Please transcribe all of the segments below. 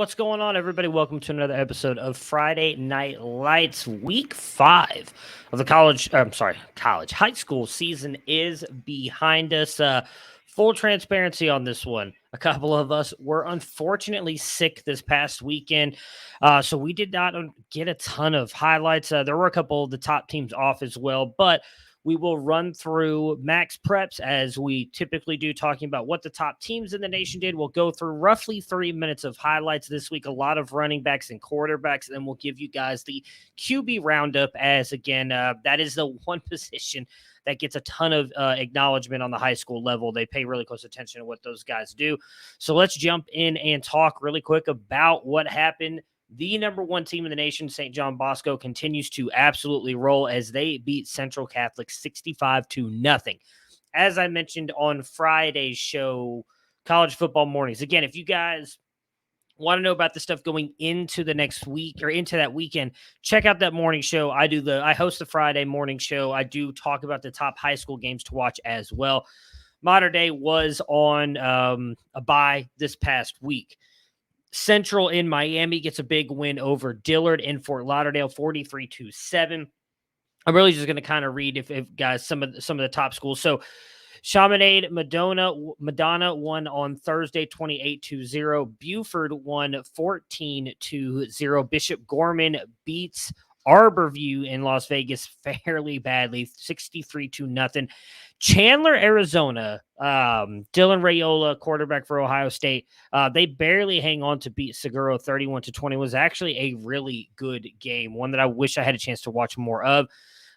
What's going on, everybody? Welcome to another episode of Friday Night Lights. Week 5 of the high school season is behind us. Full transparency on this one. A couple of us were unfortunately sick this past weekend, so we did not get a ton of highlights. There were a couple of the top teams off as well, but we will run through max preps as we typically do, talking about what the top teams in the nation did. We'll go through roughly 3 minutes of highlights this week, a lot of running backs and quarterbacks, and then we'll give you guys the QB roundup as, again, that is the one position that gets a ton of acknowledgement on the high school level. They pay really close attention to what those guys do. So let's jump in and talk really quick about what happened. The number one team in the nation, St. John Bosco, continues to absolutely roll as they beat Central Catholic 65-0. As I mentioned on Friday's show, College Football Mornings. Again, if you guys want to know about the stuff going into the next week or into that weekend, check out that morning show. I host the Friday morning show. I do talk about the top high school games to watch as well. Mater Dei was on a bye this past week. Central in Miami gets a big win over Dillard in Fort Lauderdale, 43-7. I'm really just going to kind of read if guys some of the top schools. So Chaminade Madonna won on Thursday 28-0. Buford won 14-0. Bishop Gorman beats Arborview in Las Vegas fairly badly, 63-0. Chandler, Arizona, Dylan Rayola, quarterback for Ohio State, they barely hang on to beat Seguro 31-20. Was actually a really good game, one that I wish I had a chance to watch more of.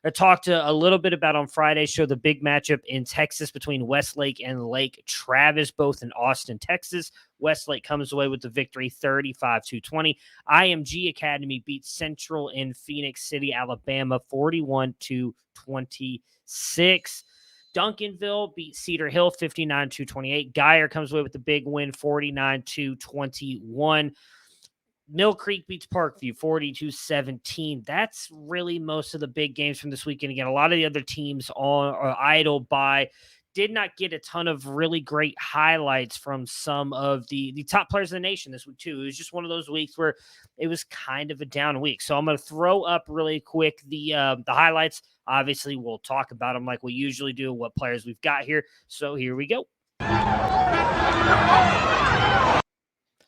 I talked a little bit about on Friday's show the big matchup in Texas between Westlake and Lake Travis, both in Austin, Texas. Westlake comes away with the victory 35-20. IMG Academy beats Central in Phoenix City, Alabama 41-26. Duncanville beat Cedar Hill 59-28. Geyer comes away with the big win 49-21. Mill Creek beats Parkview 40-17. That's really most of the big games from this weekend. Again, a lot of the other teams are idle by. Did not get a ton of really great highlights from some of the top players in the nation this week, too. It was just one of those weeks where it was kind of a down week. So I'm going to throw up really quick the highlights. Obviously, we'll talk about them like we usually do, what players we've got here. So here we go.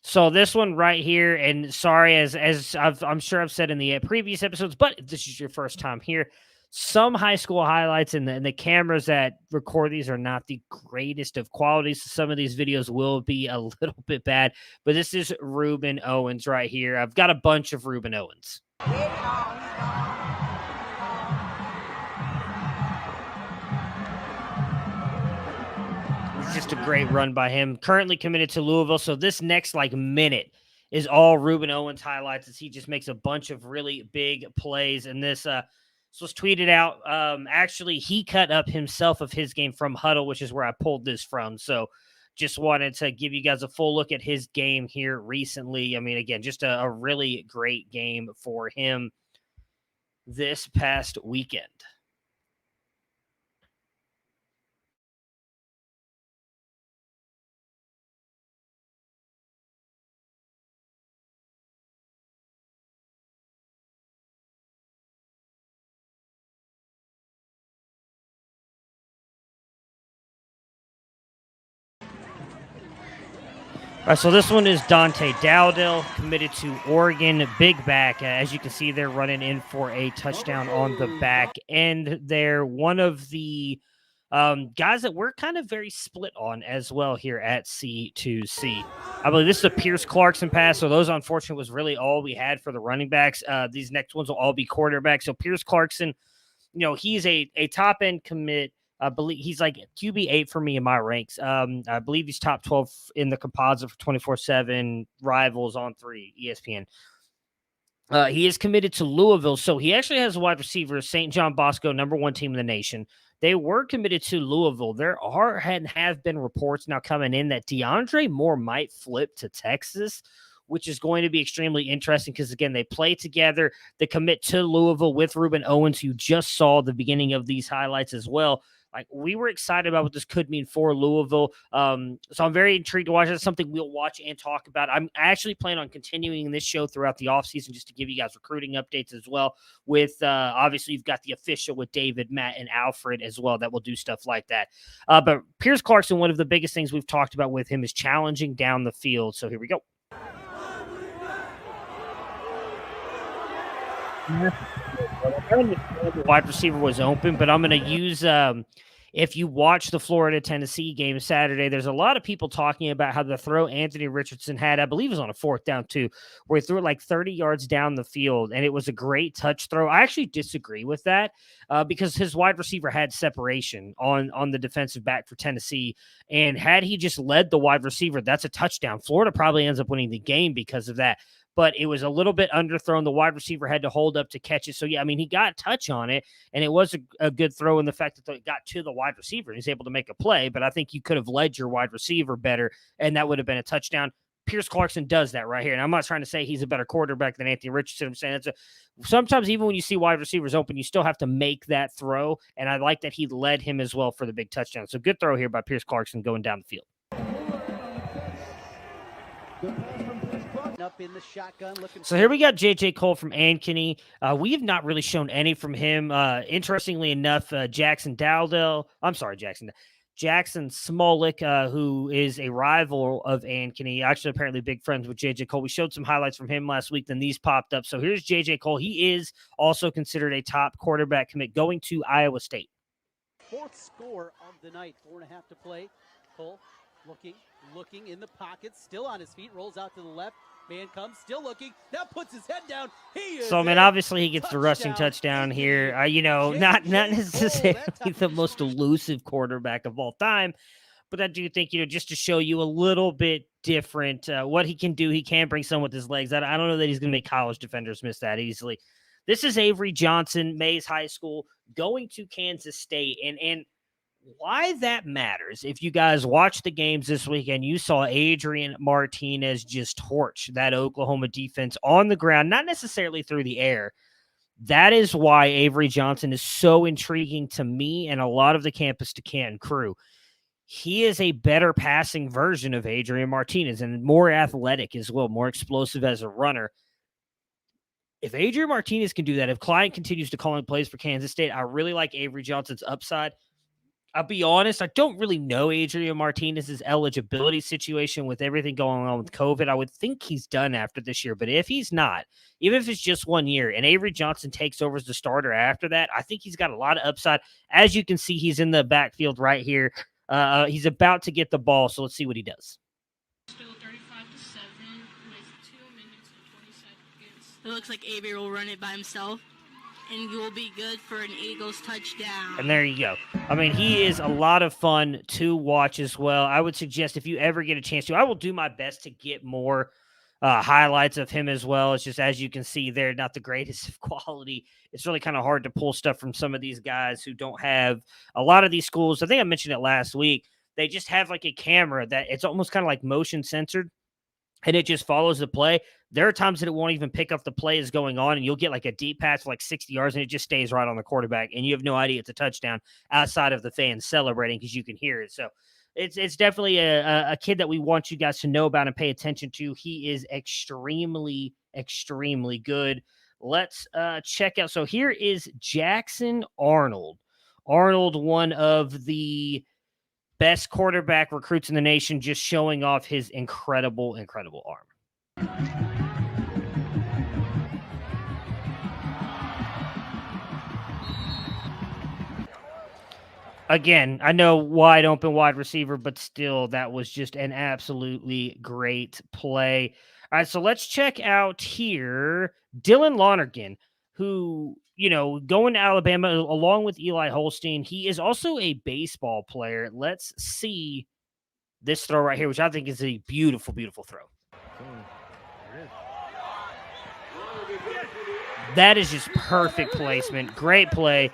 So this one right here, and sorry, as I'm sure I've said in the previous episodes, but if this is your first time here, some high school highlights and the cameras that record these are not the greatest of quality. So some of these videos will be a little bit bad, but this is Ruben Owens right here. I've got a bunch of Ruben Owens. Just a great run by him. Currently committed to Louisville. So this next minute is all Ruben Owens highlights as he just makes a bunch of really big plays. And this was tweeted out. Actually, he cut up himself of his game from Huddle, which is where I pulled this from. So just wanted to give you guys a full look at his game here recently. I mean, again, just a really great game for him this past weekend. All right, so this one is Dante Dowdell, committed to Oregon, big back. As you can see, they're running in for a touchdown on the back end. They're one of the guys that we're kind of very split on as well here at C2C. I believe this is a Pierce Clarkson pass, so those, unfortunately, was really all we had for the running backs. These next ones will all be quarterbacks. So Pierce Clarkson, he's a top-end commit. I believe he's like QB8 for me in my ranks. I believe he's top 12 in the composite for 24/7 Rivals on 3 ESPN. He is committed to Louisville, so he actually has a wide receiver, St. John Bosco, number one team in the nation. They were committed to Louisville. There have been reports now coming in that DeAndre Moore might flip to Texas, which is going to be extremely interesting because, again, they play together. They commit to Louisville with Ruben Owens, who just saw the beginning of these highlights as well. Like, we were excited about what this could mean for Louisville. So I'm very intrigued to watch. That's something we'll watch and talk about. I'm actually planning on continuing this show throughout the offseason just to give you guys recruiting updates as well. With obviously, you've got the official with David, Matt, and Alfred as well that will do stuff like that. But Pierce Clarkson, one of the biggest things we've talked about with him is challenging down the field. So here we go. The wide receiver was open, but I'm going to use if you watch the Florida Tennessee game Saturday, there's a lot of people talking about how the throw Anthony Richardson had, I believe it was on a 4th down too, where he threw it like 30 yards down the field, and it was a great touch throw. I actually disagree with that because his wide receiver had separation on the defensive back for Tennessee, and had he just led the wide receiver, that's a touchdown. Florida probably ends up winning the game because of that. But it was a little bit underthrown. The wide receiver had to hold up to catch it. So, yeah, I mean, he got a touch on it, and it was a good throw in the fact that it got to the wide receiver. He's able to make a play, but I think you could have led your wide receiver better, and that would have been a touchdown. Pierce Clarkson does that right here. And I'm not trying to say he's a better quarterback than Anthony Richardson. I'm saying sometimes even when you see wide receivers open, you still have to make that throw, and I like that he led him as well for the big touchdown. So good throw here by Pierce Clarkson going down the field. Up in the shotgun, so here we got J.J. Cole from Ankeny. We have not really shown any from him. Interestingly enough, Jackson Smolik, who is a rival of Ankeny, actually apparently big friends with J.J. Cole. We showed some highlights from him last week, then these popped up. So here's J.J. Cole. He is also considered a top quarterback commit going to Iowa State. 4th score of the night, 4.5 to play. Cole looking in the pocket, still on his feet, rolls out to the left. Man comes, still looking, now puts his head down. So, I mean, obviously he gets the rushing touchdown here. Not necessarily the most elusive quarterback of all time, but I do think, just to show you a little bit different what he can do. He can bring some with his legs. I don't know that he's going to make college defenders miss that easily. This is Avery Johnson, Mays High School, going to Kansas State. And why that matters, if you guys watched the games this weekend, you saw Adrian Martinez just torch that Oklahoma defense on the ground, not necessarily through the air. That is why Avery Johnson is so intriguing to me and a lot of the Campus to Canton crew. He is a better passing version of Adrian Martinez and more athletic as well, more explosive as a runner. If Adrian Martinez can do that, if Klein continues to call in plays for Kansas State, I really like Avery Johnson's upside. I'll be honest, I don't really know Adrian Martinez's eligibility situation with everything going on with COVID. I would think he's done after this year, but if he's not, even if it's just 1 year and Avery Johnson takes over as the starter after that, I think he's got a lot of upside. As you can see, he's in the backfield right here. He's about to get the ball, so let's see what he does. Still 35-7 with 2 minutes and 20 seconds. It looks like Avery will run it by himself. And you will be good for an Eagles touchdown. And there you go. I mean, he is a lot of fun to watch as well. I would suggest if you ever get a chance to, I will do my best to get more highlights of him as well. It's just, as you can see, they're not the greatest of quality. It's really kind of hard to pull stuff from some of these guys who don't have a lot of these schools. I think I mentioned it last week. They just have like a camera that it's almost kind of like motion censored, and it just follows the play. There are times that it won't even pick up the play is going on, and you'll get like a deep pass for like 60 yards, and it just stays right on the quarterback, and you have no idea it's a touchdown outside of the fans celebrating because you can hear it. So it's definitely a kid that we want you guys to know about and pay attention to. He is extremely, extremely good. Let's check out. So here is Jackson Arnold. Arnold, one of the best quarterback recruits in the nation, just showing off his incredible, incredible arm. Again, I know wide open wide receiver, but still, that was just an absolutely great play. All right, so let's check out here Dylan Lonergan, who, going to Alabama along with Eli Holstein. He is also a baseball player. Let's see this throw right here, which I think is a beautiful, beautiful throw. That is just perfect placement. Great play.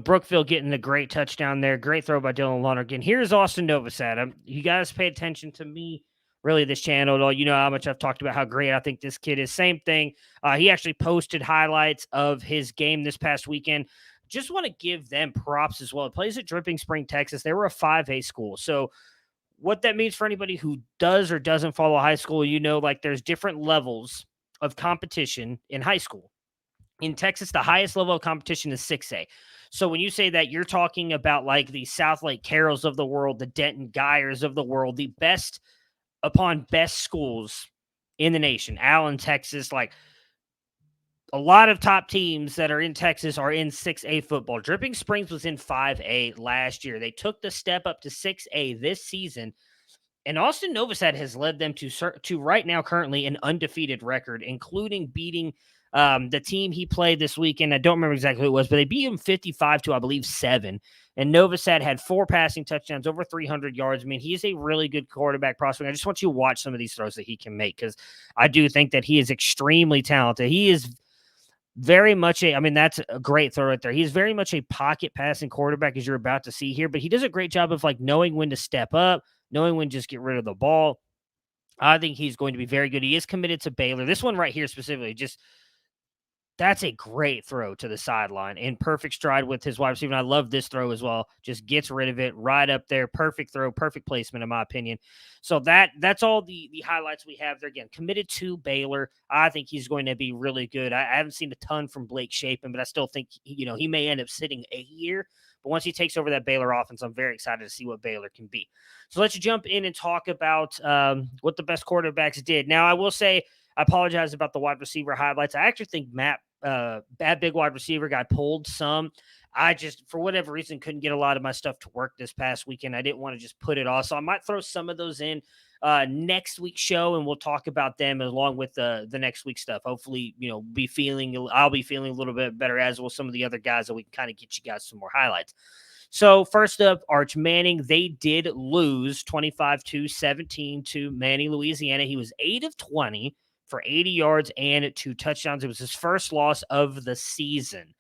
Brookfield getting a great touchdown there. Great throw by Dylan Lonergan. Here's Austin Novosad. You guys pay attention to me, really, this channel. You know how much I've talked about how great I think this kid is. Same thing. He actually posted highlights of his game this past weekend. just want to give them props as well. It plays at Dripping Spring, Texas. They were a 5A school. So what that means for anybody who does or doesn't follow high school, like there's different levels of competition in high school. In Texas, the highest level of competition is 6A. So when you say that, you're talking about like the South Lake Carrolls of the world, the Denton Geyers of the world, the best upon best schools in the nation. Allen, Texas, like a lot of top teams that are in Texas are in 6A football. Dripping Springs was in 5A last year. They took the step up to 6A this season. And Austin Novosad has led them to right now currently an undefeated record, including beating the team he played this weekend. I don't remember exactly who it was, but they beat him 55 to, I believe, 7. And Novosad had 4 passing touchdowns, over 300 yards. I mean, he's a really good quarterback prospect. I just want you to watch some of these throws that he can make because I do think that he is extremely talented. He is very much that's a great throw right there. He's very much a pocket passing quarterback, as you're about to see here, but he does a great job of like knowing when to step up, knowing when to just get rid of the ball. I think he's going to be very good. He is committed to Baylor. This one right here specifically, that's a great throw to the sideline in perfect stride with his wide receiver. And I love this throw as well. Just gets rid of it right up there. Perfect throw, perfect placement, in my opinion. So that's all the highlights we have there. Again, committed to Baylor. I think he's going to be really good. I haven't seen a ton from Blake Shapen, but I still think he may end up sitting a year. But once he takes over that Baylor offense, I'm very excited to see what Baylor can be. So let's jump in and talk about what the best quarterbacks did. Now, I will say, I apologize about the wide receiver highlights. I actually think that big wide receiver guy pulled some. I just, for whatever reason, couldn't get a lot of my stuff to work this past weekend. I didn't want to just put it off. So I might throw some of those in next week's show, and we'll talk about them along with the next week's stuff. Hopefully, I'll be feeling a little bit better, as will some of the other guys, that we can kind of get you guys some more highlights. So first up, Arch Manning. They did lose 25-17 to Manning, Louisiana. He was 8 of 20 for 80 yards and 2 touchdowns. It was his first loss of the season.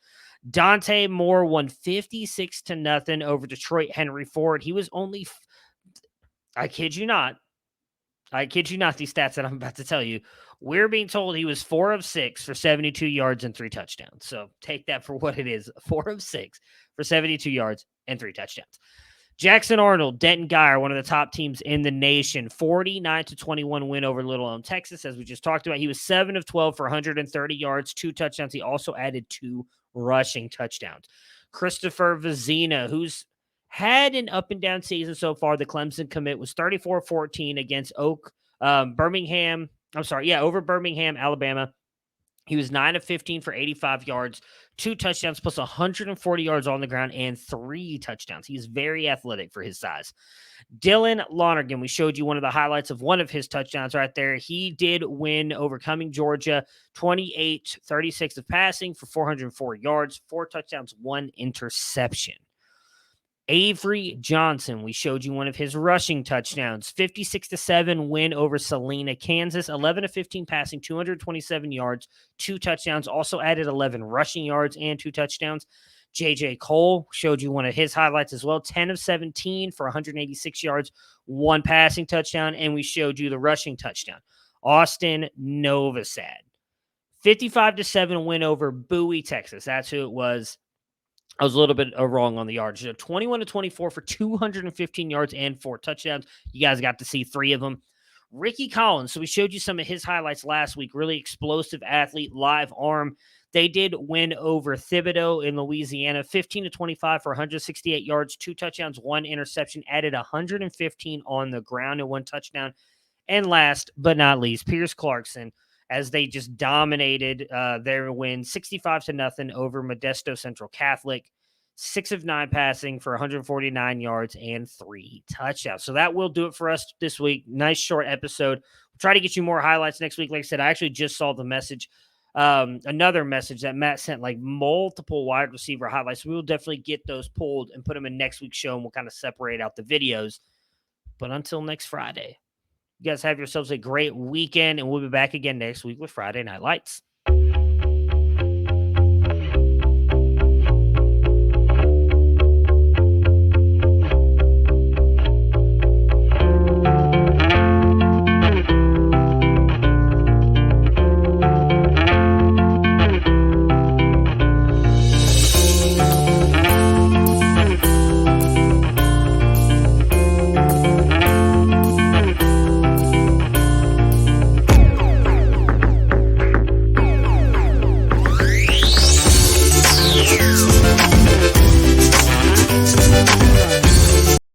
Dante Moore won 56-0 over Detroit Henry Ford. He was only, I kid you not, these stats that I'm about to tell you. We're being told he was 4 of 6 for 72 yards and 3 touchdowns. So take that for what it is. 4 of 6 for 72 yards and 3 touchdowns. Jackson Arnold, Denton Geyer, one of the top teams in the nation, 49-21 win over Little Elm, Texas, as we just talked about. He was 7 of 12 for 130 yards, 2 touchdowns. He also added 2 rushing touchdowns. Christopher Vizina, who's had an up and down season so far. The Clemson commit was 34-14 against over Birmingham, Alabama. He was 9 of 15 for 85 yards, 2 touchdowns, plus 140 yards on the ground and 3 touchdowns. He's very athletic for his size. Dylan Lonergan, we showed you one of the highlights of one of his touchdowns right there. He did win overcoming Georgia, 28-36 of passing for 404 yards, 4 touchdowns, 1 interception. Avery Johnson, we showed you one of his rushing touchdowns, 56-7 win over Salina, Kansas, 11 of 15 passing, 227 yards, 2 touchdowns, also added 11 rushing yards and 2 touchdowns. J.J. Cole, showed you one of his highlights as well, 10 of 17 for 186 yards, 1 passing touchdown, and we showed you the rushing touchdown. Austin Novosad, 55-7 win over Bowie, Texas. That's who it was. I was a little bit wrong on the yards. 21-24 for 215 yards and 4 touchdowns. You guys got to see 3 of them. Ricky Collins. So we showed you some of his highlights last week. Really explosive athlete, live arm. They did win over Thibodaux in Louisiana, 15-25 for 168 yards, 2 touchdowns, 1 interception, added 115 on the ground and 1 touchdown. And last but not least, Pierce Clarkson, as they just dominated their win 65-0 over Modesto Central Catholic, 6 of 9 passing for 149 yards and 3 touchdowns. So that will do it for us this week. Nice short episode. We'll try to get you more highlights next week. Like I said, I actually just saw the message, another message that Matt sent, like multiple wide receiver highlights. We will definitely get those pulled and put them in next week's show, and we'll kind of separate out the videos. But until next Friday, you guys have yourselves a great weekend, and we'll be back again next week with Friday Night Lights.